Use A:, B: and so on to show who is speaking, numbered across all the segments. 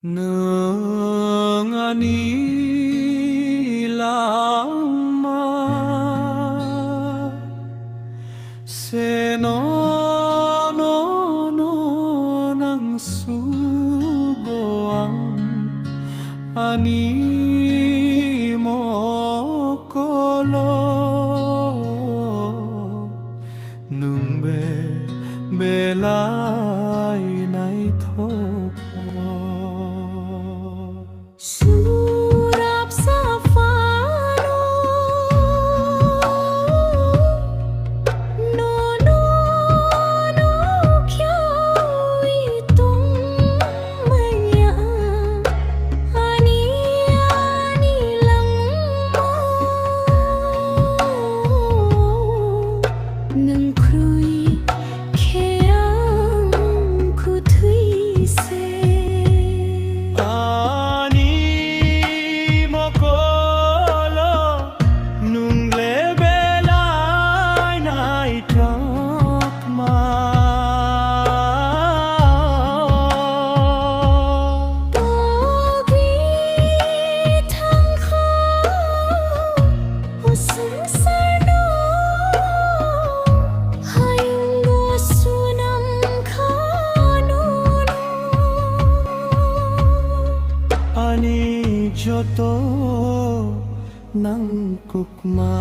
A: Nương ani lama se no nang sugoang ani mo kolo nung belai nai thok
B: Surap safaro no kyaw itung maya ani lang mo nang krui kheang khu thui se
A: Ani joto nang kukma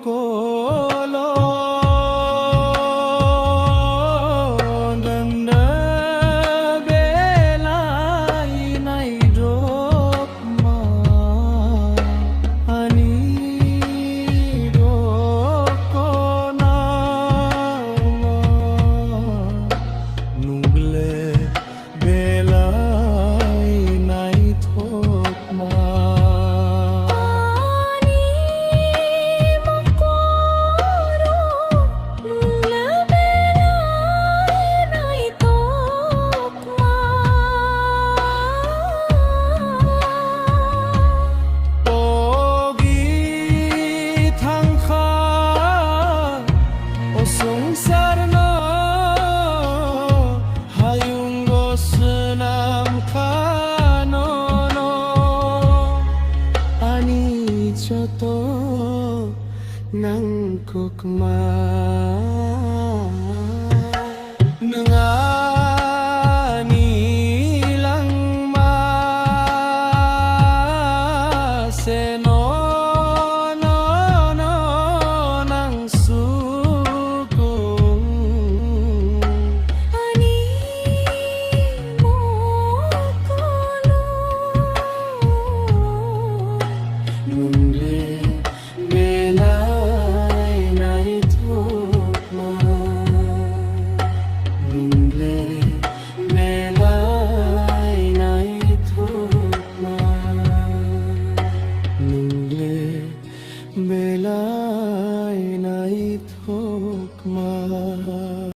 A: kolo danda belai nai drop ma ani drop kona nugle belai nai thok ma nang kukma nangani lang ma se no nang sukung
B: ani mo kolo
A: nungle belai nai thok ma